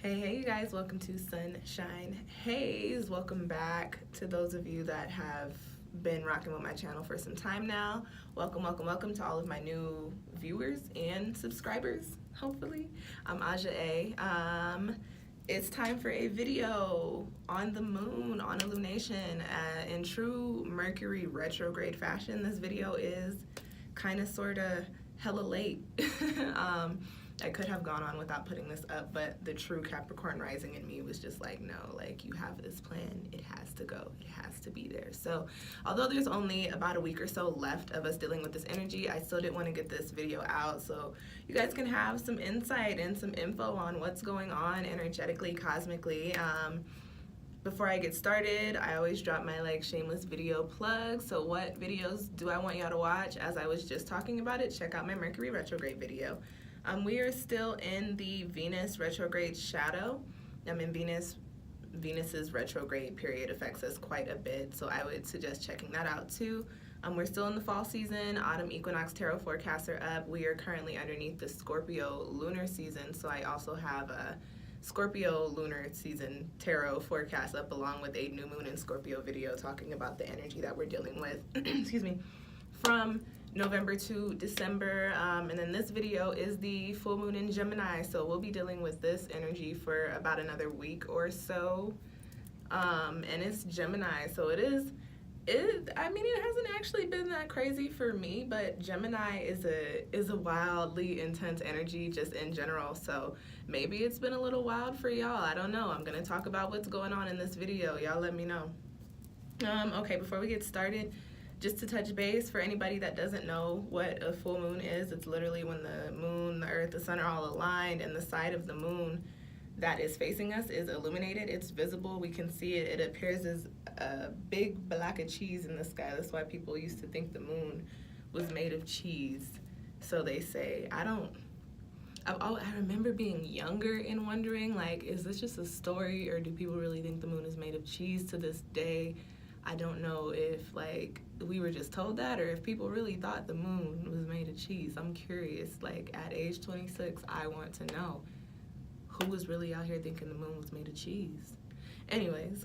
Hey you guys, welcome to Sunshine Haze. Welcome back to those of you that have been rocking with my channel for some time now. Welcome to all of my new viewers and subscribers, hopefully. I'm Aja A. It's time for a video on the moon, on illumination. In true Mercury retrograde fashion, this video is kind of sort of hella late. I could have gone on without putting this up, but the true Capricorn rising in me was just like, no, like, you have this plan, it has to go, it has to be there. So although there's only about a week or so left of us dealing with this energy, I still didn't want to get this video out so you guys can have some insight and some info on what's going on energetically, cosmically. Before I get started, I always drop my shameless video plug. So what videos do I want y'all to watch? As I was just talking about it, check out my Mercury retrograde video. We are still in the Venus retrograde shadow. I'm in Venus's retrograde period affects us quite a bit, so I would suggest checking that out too. We're still in the fall season. Autumn equinox tarot forecasts are up. We are currently underneath the Scorpio lunar season, so I also have a Scorpio lunar season tarot forecast up along with a new moon in Scorpio video talking about the energy that we're dealing with, excuse me, from November to December, and then this video is the full moon in Gemini, so we'll be dealing with this energy for about another week or so, and it's Gemini, so I mean, it hasn't actually been that crazy for me, but Gemini is a wildly intense energy just in general, so maybe it's been a little wild for y'all. I don't know. I'm gonna talk about what's going on in this video. Y'all let me know. Okay, before we get started, just to touch base, for anybody that doesn't know what a full moon is, it's literally when the moon, the earth, the sun are all aligned and the side of the moon that is facing us is illuminated. It's visible. We can see it. It appears as a big block of cheese in the sky. That's why people used to think the moon was made of cheese. So they say. I remember being younger and wondering, is this just a story or do people really think the moon is made of cheese to this day? I don't know if we were just told that or if people really thought the moon was made of cheese. I'm curious. At age 26, I want to know who was really out here thinking the moon was made of cheese. Anyways,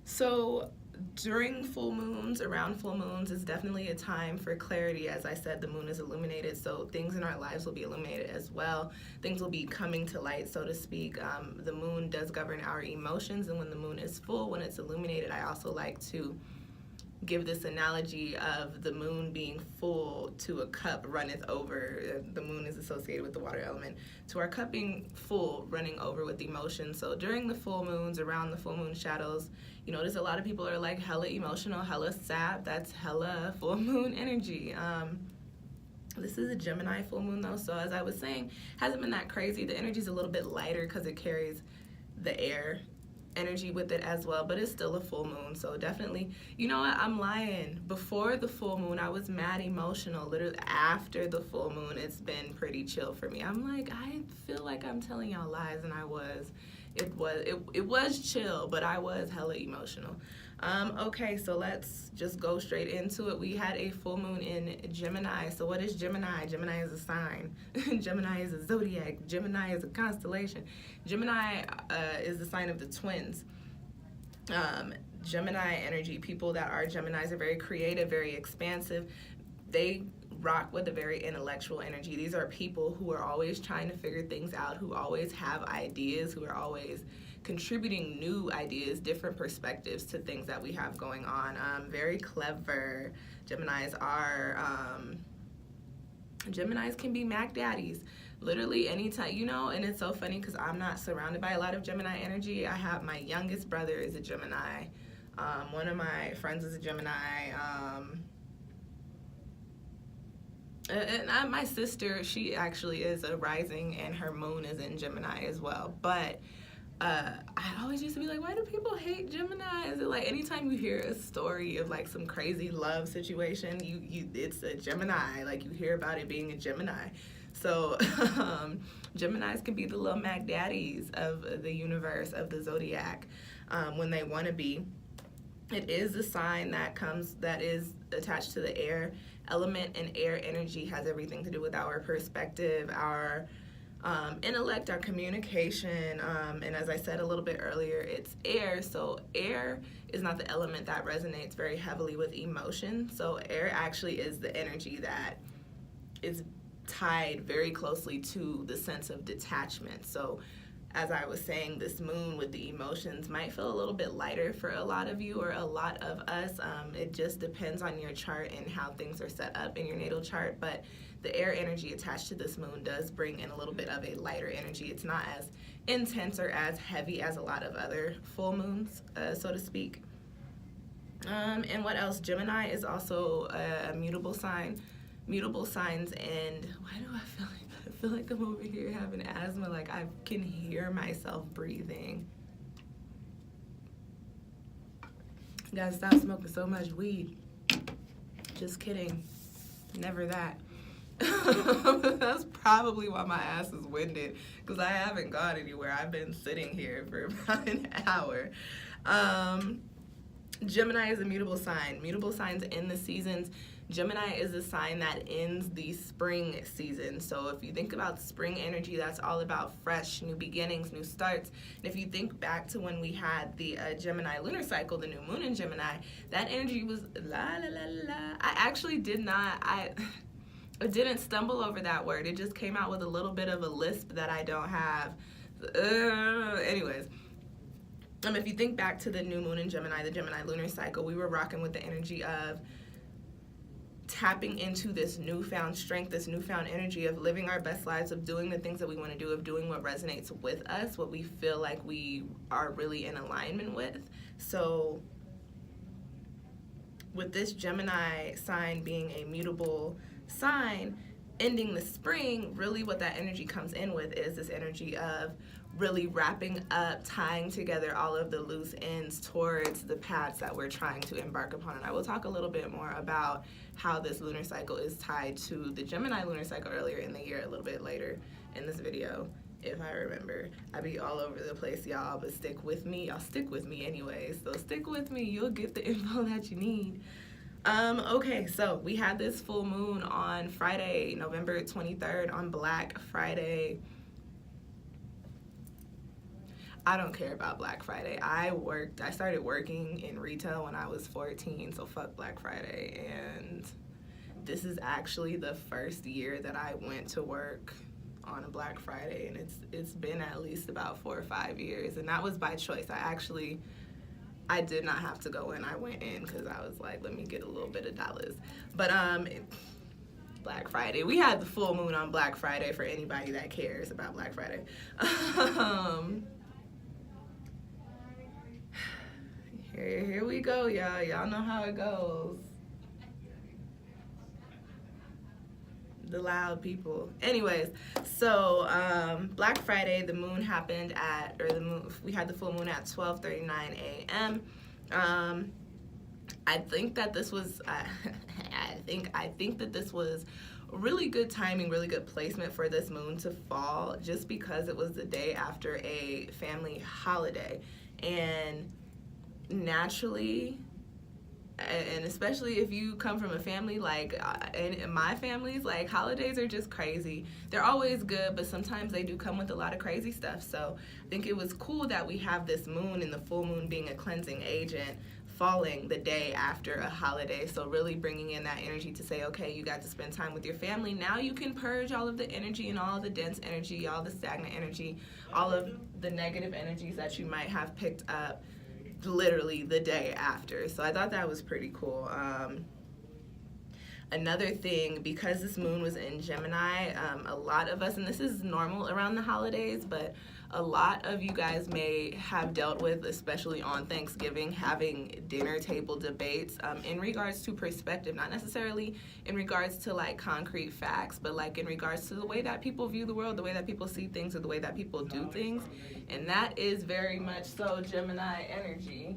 so during full moons, around full moons, is definitely a time for clarity. As I said, the moon is illuminated, so things in our lives will be illuminated as well. Things will be coming to light, so to speak. The moon does govern our emotions, and when the moon is full, when it's illuminated, I also like to give this analogy of the moon being full to a cup runneth over. The moon is associated with the water element. To our cup being full, running over with emotion. So during the full moons, around the full moon shadows, you notice a lot of people are hella emotional, hella sad. That's hella full moon energy. This is a Gemini full moon though, so as I was saying, hasn't been that crazy. The energy's a little bit lighter because it carries the air energy with it as well, but it's still a full moon, so definitely, you know what, I'm lying. Before the full moon, I was mad emotional. Literally after the full moon, it's been pretty chill for me. I'm I feel like I'm telling y'all lies, and it was chill, but I was hella emotional. Okay, so let's just go straight into it. We had a full moon in Gemini. So what is Gemini? Gemini is a sign. Gemini is a zodiac. Gemini is a constellation. Gemini is the sign of the twins. Gemini energy, people that are Geminis are very creative, very expansive. They rock with a very intellectual energy. These are people who are always trying to figure things out, who always have ideas, who are always contributing new ideas, different perspectives to things that we have going on. Very clever. Geminis can be Mac Daddies. Literally anytime, and it's so funny because I'm not surrounded by a lot of Gemini energy. I have my youngest brother is a Gemini. One of my friends is a Gemini. And my sister, she actually is a rising and her moon is in Gemini as well. But I always used to be why do people hate Gemini? Is it anytime you hear a story of some crazy love situation, it's a Gemini, you hear about it being a Gemini. So Geminis can be the little Mac Daddies of the universe, of the zodiac, when they want to be. It is a sign that is attached to the air element, and air energy has everything to do with our perspective, our intellect, our communication, and as I said a little bit earlier, it's air. So air is not the element that resonates very heavily with emotion. So air actually is the energy that is tied very closely to the sense of detachment. So as I was saying, this moon with the emotions might feel a little bit lighter for a lot of you or a lot of us. It just depends on your chart and how things are set up in your natal chart. But the air energy attached to this moon does bring in a little bit of a lighter energy. It's not as intense or as heavy as a lot of other full moons, so to speak. And what else? Gemini is also a mutable sign. Mutable signs, and why do I feel like I'm over here having asthma? Like I can hear myself breathing. Gotta stop smoking so much weed. Just kidding. Never that. That's probably why my ass is winded, because I haven't gone anywhere. I've been sitting here for about an hour. Gemini is a mutable sign. Mutable signs in the seasons. Gemini is a sign that ends the spring season. So if you think about spring energy, that's all about fresh, new beginnings, new starts. And if you think back to when we had the Gemini lunar cycle, the new moon in Gemini, that energy was la la la la. I actually I didn't stumble over that word. It just came out with a little bit of a lisp that I don't have. Anyways. If you think back to the new moon in Gemini, the Gemini lunar cycle, we were rocking with the energy of tapping into this newfound strength, this newfound energy of living our best lives, of doing the things that we want to do, of doing what resonates with us, what we feel like we are really in alignment with. So with this Gemini sign being a mutable sign, ending the spring, really what that energy comes in with is this energy of really wrapping up, tying together all of the loose ends towards the paths that we're trying to embark upon. And I will talk a little bit more about how this lunar cycle is tied to the Gemini lunar cycle earlier in the year, a little bit later in this video, if I remember. I be all over the place, y'all, but stick with me. Y'all stick with me anyways, so stick with me. You'll get the info that you need. Okay, so we had this full moon on Friday, November 23rd, on Black Friday. I don't care about Black Friday. I started working in retail when I was 14, so fuck Black Friday. And this is actually the first year that I went to work on a Black Friday, and it's been at least about 4 or 5 years, and that was by choice. I did not have to go in. I went in because I was like, let me get a little bit of dollars. But Black Friday, we had the full moon on Black Friday for anybody that cares about Black Friday. Here we go, y'all. Y'all know how it goes. The loud people. Anyways, so Black Friday, the moon happened we had the full moon at 12:39 a.m. I think that this was I think that this was really good timing, really good placement for this moon to fall, just because it was the day after a family holiday. And naturally, and especially if you come from a family like in my family's, like, holidays are just crazy. They're always good, but sometimes they do come with a lot of crazy stuff. So I think it was cool that we have this moon, and the full moon being a cleansing agent, falling the day after a holiday. So really bringing in that energy to say, okay, you got to spend time with your family. Now you can purge all of the energy and all of the dense energy, all the stagnant energy, all of the negative energies that you might have picked up literally the day after. So I thought that was pretty cool. Another thing, because this moon was in Gemini, a lot of us, and this is normal around the holidays, but a lot of you guys may have dealt with, especially on Thanksgiving, having dinner table debates in regards to perspective, not necessarily in regards to like concrete facts, but like in regards to the way that people view the world, the way that people see things, or the way that people do things. And that is very much so Gemini energy.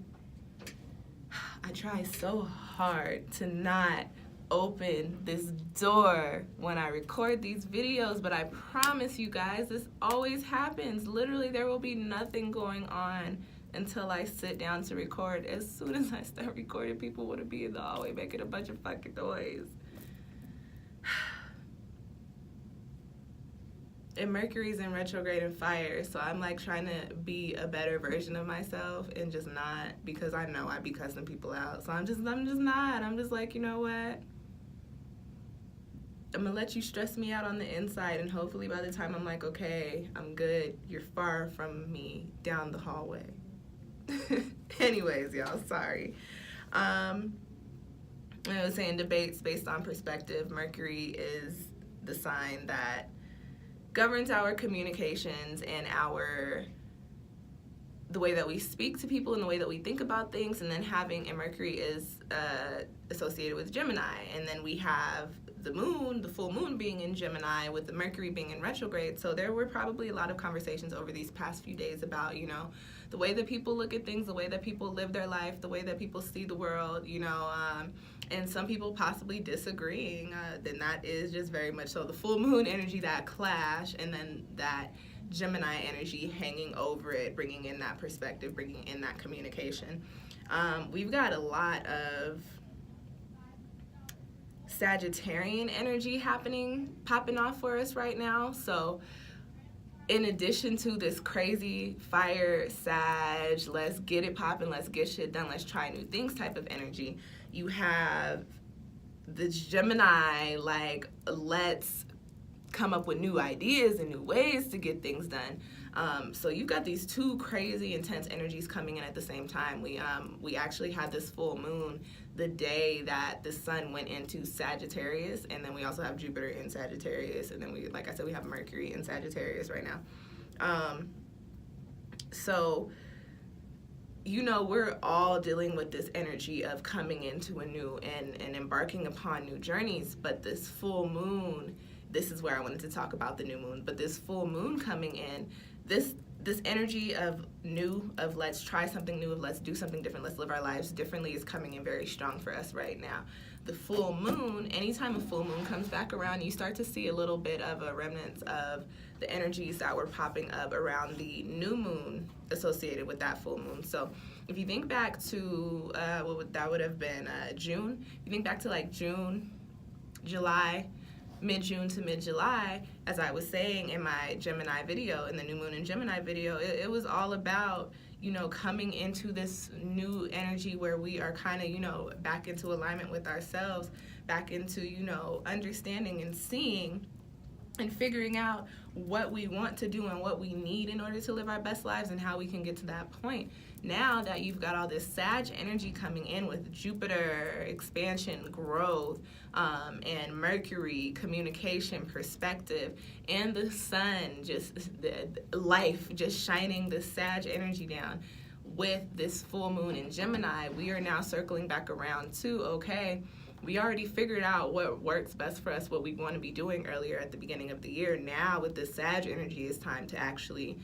I try so hard to not open this door when I record these videos, but I promise you guys, this always happens. Literally, there will be nothing going on until I sit down to record. As soon as I start recording, people want to be in the hallway making a bunch of fucking noise. and Mercury's in retrograde in fire, so I'm like trying to be a better version of myself and just not, because I know I be cussing people out. So I'm just not. I'm just like, you know what? I'm gonna let you stress me out on the inside, and hopefully by the time I'm like, okay, I'm good, you're far from me down the hallway. Anyways, y'all, sorry. I was saying debates based on perspective. Mercury is the sign that governs our communications and the way that we speak to people and the way that we think about things. And then Mercury is associated with Gemini, and then we have the full moon being in Gemini with the Mercury being in retrograde. So there were probably a lot of conversations over these past few days about, you know, the way that people look at things, the way that people live their life, the way that people see the world, you know, and some people possibly disagreeing. Then that is just very much so the full moon energy, that clash, and then that Gemini energy hanging over it, bringing in that perspective, bringing in that communication. We've got a lot of Sagittarian energy popping off for us right now. So in addition to this crazy fire Sag, let's get it popping, let's get shit done, let's try new things type of energy, you have the Gemini, like, let's come up with new ideas and new ways to get things done. So you've got these two crazy intense energies coming in at the same time. We actually had this full moon the day that the sun went into Sagittarius, and then we also have Jupiter in Sagittarius, and then like I said, we have Mercury in Sagittarius right now. So, you know, we're all dealing with this energy of coming into a new and embarking upon new journeys, but this full moon, this is where I wanted to talk about the new moon, but this full moon coming in, this energy of let's try something new, of let's do something different, let's live our lives differently is coming in very strong for us right now. The full moon, anytime a full moon comes back around, you start to see a little bit of a remnants of the energies that were popping up around the new moon associated with that full moon. So if you think back to, that would have been June, you think back to like June, July, mid-June to mid-July, as I was saying in my Gemini video, in the new moon in Gemini video, it was all about, you know, coming into this new energy where we are kind of, you know, back into alignment with ourselves, back into, you know, understanding and seeing and figuring out what we want to do and what we need in order to live our best lives and how we can get to that point. Now that you've got all this Sag energy coming in with Jupiter, expansion, growth, and Mercury, communication, perspective, and the sun, just life, just shining the Sag energy down with this full moon in Gemini, we are now circling back around to, okay, we already figured out what works best for us, what we want to be doing earlier at the beginning of the year. Now with the Sag energy, it's time to actually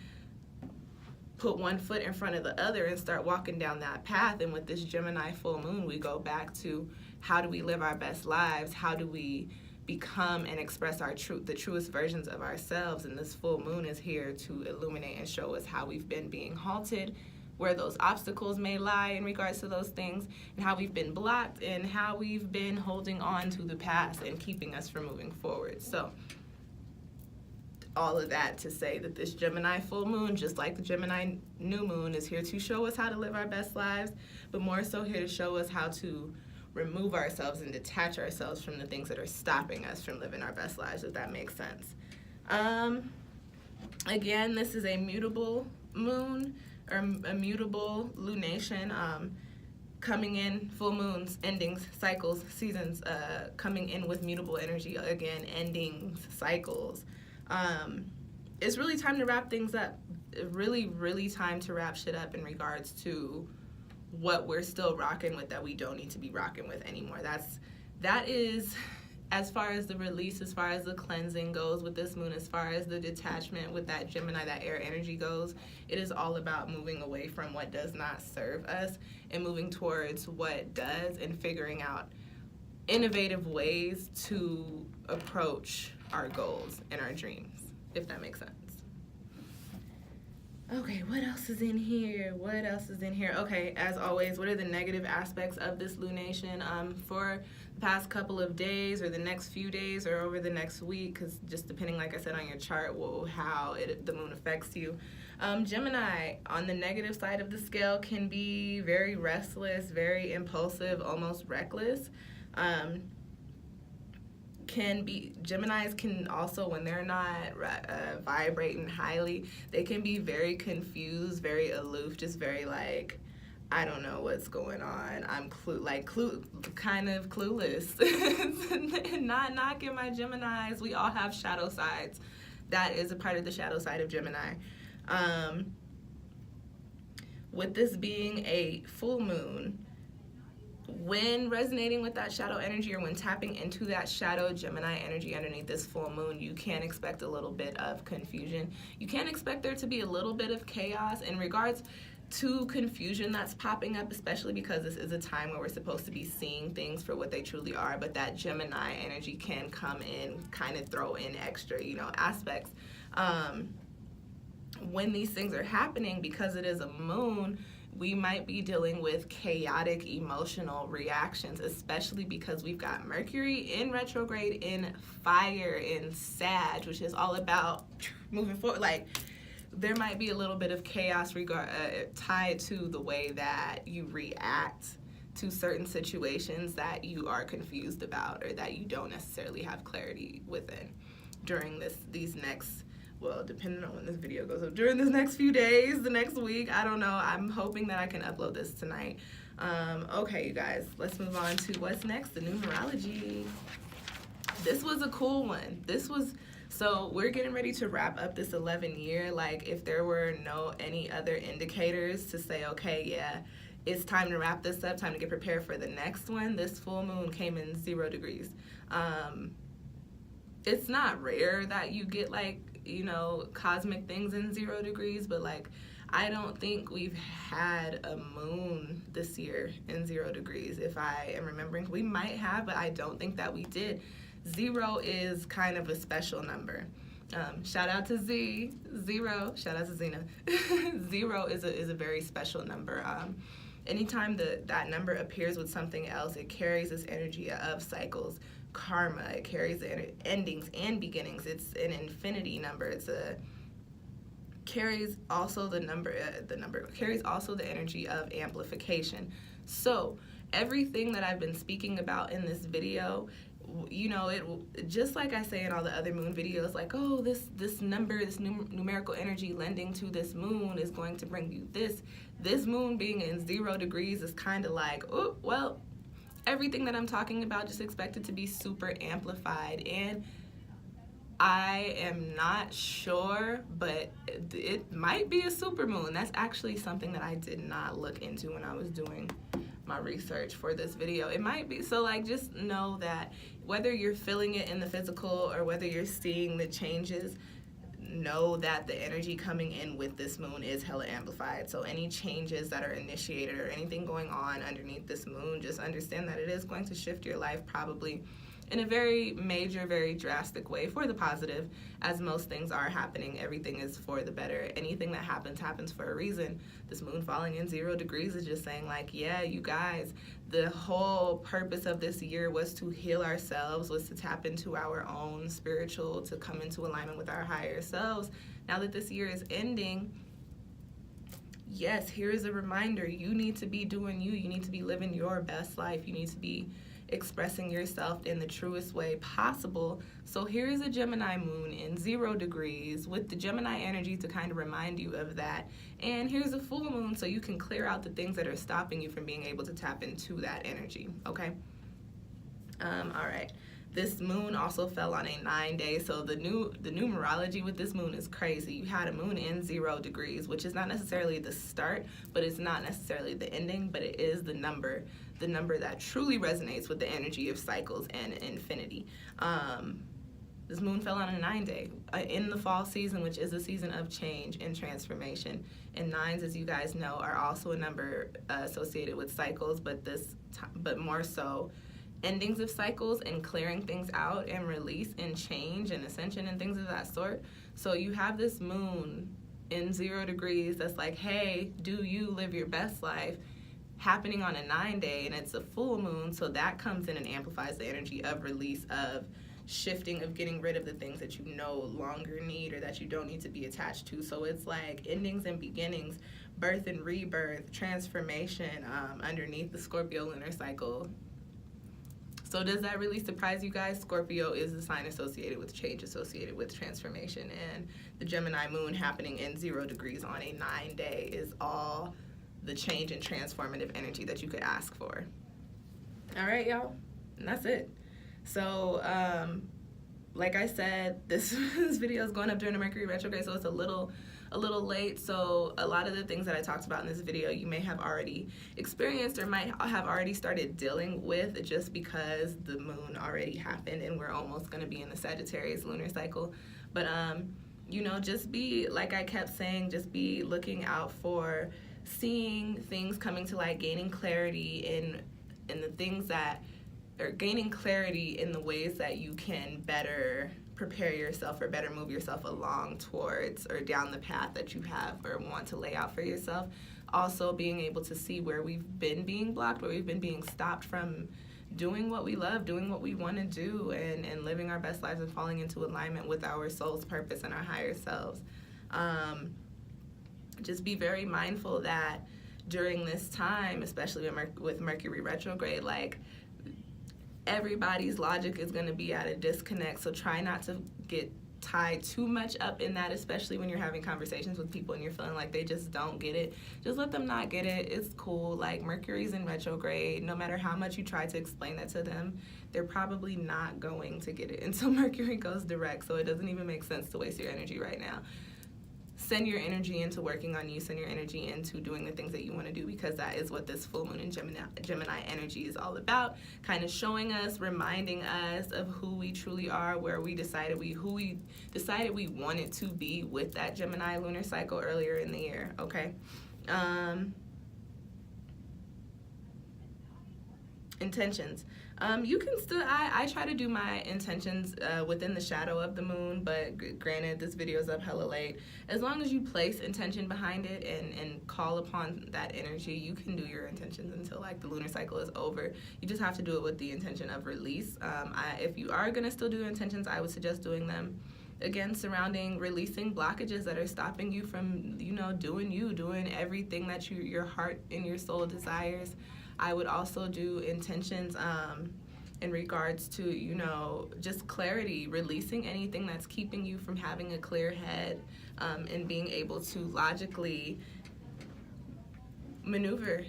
put one foot in front of the other and start walking down that path. And with this Gemini full moon, we go back to how do we live our best lives? How do we become and express the truest versions of ourselves? And this full moon is here to illuminate and show us how we've been being halted, where those obstacles may lie in regards to those things, and how we've been blocked, and how we've been holding on to the past and keeping us from moving forward. So all of that to say that this Gemini full moon, just like the Gemini new moon, is here to show us how to live our best lives, but more so here to show us how to remove ourselves and detach ourselves from the things that are stopping us from living our best lives, if that makes sense. Again, this is a mutable moon, or a mutable lunation, coming in, full moons, endings, cycles, seasons, coming in with mutable energy, again, endings, cycles. It's really time to wrap things up. Really, really time to wrap shit up in regards to what we're still rocking with that we don't need to be rocking with anymore. That is, as far as the release, as far as the cleansing goes with this moon, as far as the detachment with that Gemini, that air energy goes, it is all about moving away from what does not serve us and moving towards what does, and figuring out innovative ways to approach our goals and our dreams, if that makes sense. Okay, what else is in here? What else is in here? Okay, as always, what are the negative aspects of this lunation for the past couple of days or the next few days or over the next week? Because just depending, like I said, on your chart, how the moon affects you. Gemini, on the negative side of the scale, can be very restless, very impulsive, almost reckless. Geminis can also, when they're not vibrating highly, they can be very confused, very aloof, just very like, I don't know what's going on. I'm kind of clueless. Not knocking my Geminis. We all have shadow sides. That is a part of the shadow side of Gemini. With this being a full moon, when resonating with that shadow energy or when tapping into that shadow Gemini energy underneath this full moon, you can expect a little bit of confusion. You can expect there to be a little bit of chaos in regards to confusion that's popping up, especially because this is a time where we're supposed to be seeing things for what they truly are, but that Gemini energy can come in, kind of throw in extra, aspects. When these things are happening, because it is a moon, we might be dealing with chaotic emotional reactions, especially because we've got Mercury in retrograde in fire in Sag, which is all about moving forward. Like, there might be a little bit of chaos tied to the way that you react to certain situations that you are confused about or that you don't necessarily have clarity within during these next, well, depending on when this video goes up, during this next few days, the next week, I don't know. I'm hoping that I can upload this tonight. Okay, you guys, let's move on to what's next, the numerology. This was a cool one. So we're getting ready to wrap up this 11-year. Like, if there were any other indicators to say, okay, yeah, it's time to wrap this up, time to get prepared for the next one, this full moon came in 0 degrees. It's not rare that you get cosmic things in 0 degrees, but I don't think we've had a moon this year in 0 degrees, if I am remembering. We might have, but I don't think that we did. 0 is kind of a special number. Shout out to Z. 0. Shout out to Zena. 0 is a very special number. Anytime that number appears with something else, it carries this energy of cycles, karma. It carries the endings and beginnings. It's an infinity number. Carries also the carries also the energy of amplification. So everything that I've been speaking about in this video, it just like I say in all the other moon videos, like, oh, this number, this numerical energy lending to this moon is going to bring you this. This moon being in 0 degrees is kind of like, oh, well, everything that I'm talking about, just expect it to be super amplified. And I am not sure, but it might be a supermoon. That's actually something that I did not look into when I was doing my research for this video. It might be. So just know that whether you're feeling it in the physical or whether you're seeing the changes, know that the energy coming in with this moon is hella amplified. So any changes that are initiated or anything going on underneath this moon, just understand that it is going to shift your life probably in a very major, very drastic way for the positive. As most things are happening, everything is for the better. Anything that happens for a reason. This moon falling in 0 degrees is just saying yeah, you guys, the whole purpose of this year was to heal ourselves, was to tap into our own spiritual, to come into alignment with our higher selves. Now that this year is ending, yes, here is a reminder. You need to be doing you. You need to be living your best life. You need to be expressing yourself in the truest way possible. So here is a Gemini moon in 0 degrees with the Gemini energy to kind of remind you of that. And here's a full moon so you can clear out the things that are stopping you from being able to tap into that energy, okay? All right. This moon also fell on a 9-day, so the numerology with this moon is crazy. You had a moon in 0 degrees, which is not necessarily the start, but it's not necessarily the ending, but it is the number that truly resonates with the energy of cycles and infinity. This moon fell on a 9-day in the fall season, which is a season of change and transformation. And 9s, as you guys know, are also a number associated with cycles, but more so endings of cycles and clearing things out and release and change and ascension and things of that sort. So you have this moon in 0 degrees that's like, hey, do you live your best life, happening on a 9-day, and it's a full moon, so that comes in and amplifies the energy of release, of shifting, of getting rid of the things that you no longer need or that you don't need to be attached to. So it's like endings and beginnings, birth and rebirth, transformation underneath the Scorpio lunar cycle. So does that really surprise you guys? Scorpio is the sign associated with change, associated with transformation, and the Gemini moon happening in 0 degrees on a 9-day is all the change and transformative energy that you could ask for. All right, y'all, and that's it. So, like I said, this video is going up during the Mercury retrograde, so it's a little late. So a lot of the things that I talked about in this video you may have already experienced or might have already started dealing with, just because the moon already happened and we're almost going to be in the Sagittarius lunar cycle. But you know, just be, like I kept saying, just be looking out for seeing things coming to light, gaining clarity in the things that, or gaining clarity in the ways that you can better prepare yourself or better move yourself along towards or down the path that you have or want to lay out for yourself. Also being able to see where we've been being blocked, where we've been being stopped from doing what we love, doing what we want to do, and living our best lives and falling into alignment with our soul's purpose and our higher selves. Just be very mindful that during this time, especially with Mercury retrograde, like, everybody's logic is going to be at a disconnect, so try not to get tied too much up in that, especially when you're having conversations with people and you're feeling like they just don't get it. Just let them not get it. It's cool. Like, Mercury's in retrograde. No matter how much you try to explain that to them, they're probably not going to get it until Mercury goes direct, so it doesn't even make sense to waste your energy right now. Send your energy into working on you, send your energy into doing the things that you want to do, because that is what this full moon in Gemini energy is all about. Kind of showing us, reminding us of who we truly are, who we decided we wanted to be with that Gemini lunar cycle earlier in the year, okay? Intentions. You can still, I try to do my intentions within the shadow of the moon, but granted, this video is up hella late. As long as you place intention behind it and call upon that energy, you can do your intentions until, like, the lunar cycle is over. You just have to do it with the intention of release. If you are going to still do intentions, I would suggest doing them, again, surrounding releasing blockages that are stopping you from, you know, doing everything that your heart and your soul desires. I would also do intentions in regards to, you know, just clarity, releasing anything that's keeping you from having a clear head and being able to logically maneuver.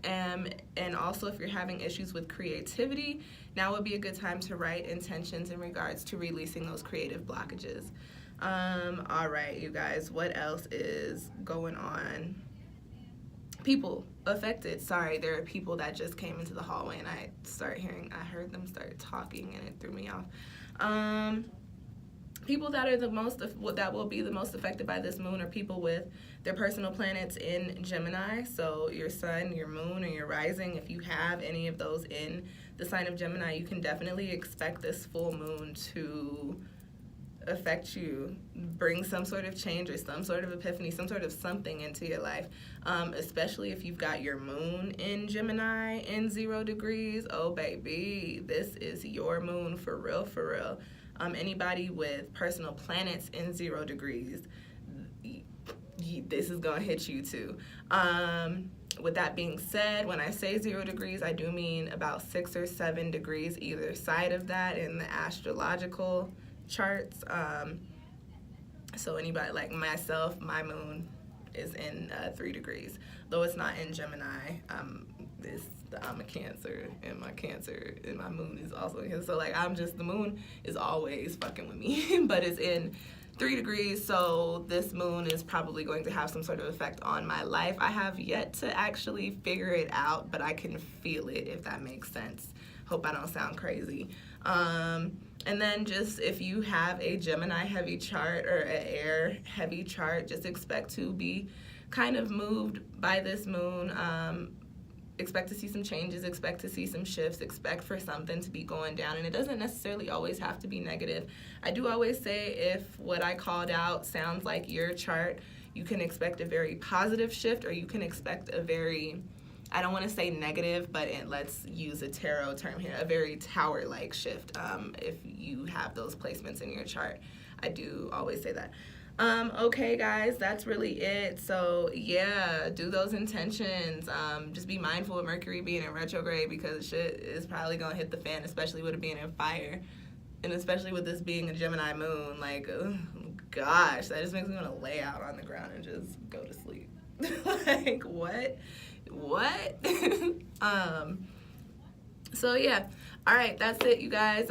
And also, if you're having issues with creativity, now would be a good time to write intentions in regards to releasing those creative blockages. All right, you guys, what else is going on? People affected. Sorry, there are people that just came into the hallway and I heard them start talking and it threw me off. People that are that will be the most affected by this moon are people with their personal planets in Gemini. So your sun, your moon, or your rising, if you have any of those in the sign of Gemini, you can definitely expect this full moon to affect you, bring some sort of change or some sort of epiphany, some sort of something into your life, especially if you've got your moon in Gemini in 0 degrees. Oh baby, this is your moon for real, for real. Anybody with personal planets in 0 degrees, this is gonna hit you too. With that being said, when I say 0 degrees, I do mean about 6 or 7 degrees either side of that in the astrological charts. So anybody like myself, my moon is in 3 degrees, though it's not in Gemini. I'm a Cancer, and my moon is also in here. So like, the moon is always fucking with me, but it's in 3 degrees, so this moon is probably going to have some sort of effect on my life. I have yet to actually figure it out, but I can feel it, if that makes sense. Hope I don't sound crazy. And then just if you have a Gemini heavy chart or an air heavy chart, just expect to be kind of moved by this moon. expect to see some changes, expect to see some shifts, expect for something to be going down, and it doesn't necessarily always have to be negative. I do always say if what I called out sounds like your chart, you can expect a very positive shift, or you can expect a very, I don't want to say negative, but let's use a tarot term here, a very tower-like shift, if you have those placements in your chart. I do always say that. Okay, guys, that's really it. So, yeah, do those intentions. Just be mindful of Mercury being in retrograde, because shit is probably going to hit the fan, especially with it being in fire. And especially with this being a Gemini moon. Like, oh, gosh, that just makes me want to lay out on the ground and just go to sleep. Like, what? So yeah, all right, that's it, you guys.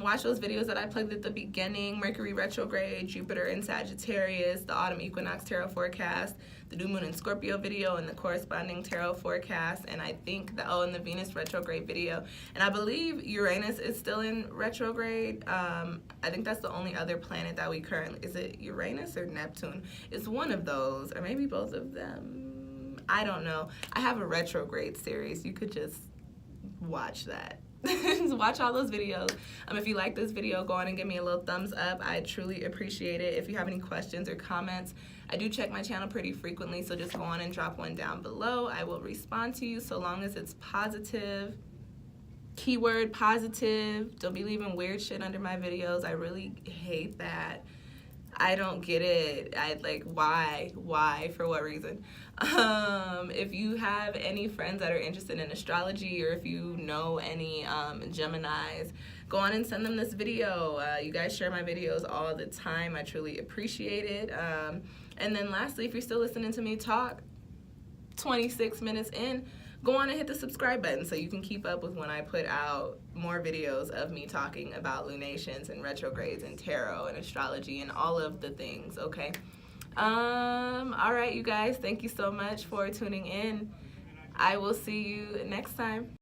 Watch those videos that I plugged at the beginning: Mercury retrograde, Jupiter in Sagittarius, the autumn equinox tarot forecast, the new moon in Scorpio video, and the corresponding tarot forecast, and I think and the Venus retrograde video. And I believe Uranus is still in retrograde. I think that's the only other planet that we currently, is it Uranus or Neptune? It's one of those, or maybe both of them. I don't know. I have a retrograde series. You could just watch that. Just watch all those videos. If you like this video, go on and give me a little thumbs up. I truly appreciate it. If you have any questions or comments, I do check my channel pretty frequently, so just go on and drop one down below. I will respond to you, so long as it's positive. Keyword positive. Don't be leaving weird shit under my videos. I really hate that. I don't get it. Why? For what reason? If you have any friends that are interested in astrology, or if you know any Geminis, go on and send them this video. You guys share my videos all the time. I truly appreciate it. And then lastly, if you're still listening to me talk 26 minutes in, go on and hit the subscribe button so you can keep up with when I put out more videos of me talking about lunations and retrogrades and tarot and astrology and all of the things, okay? All right, you guys, thank you so much for tuning in. I will see you next time.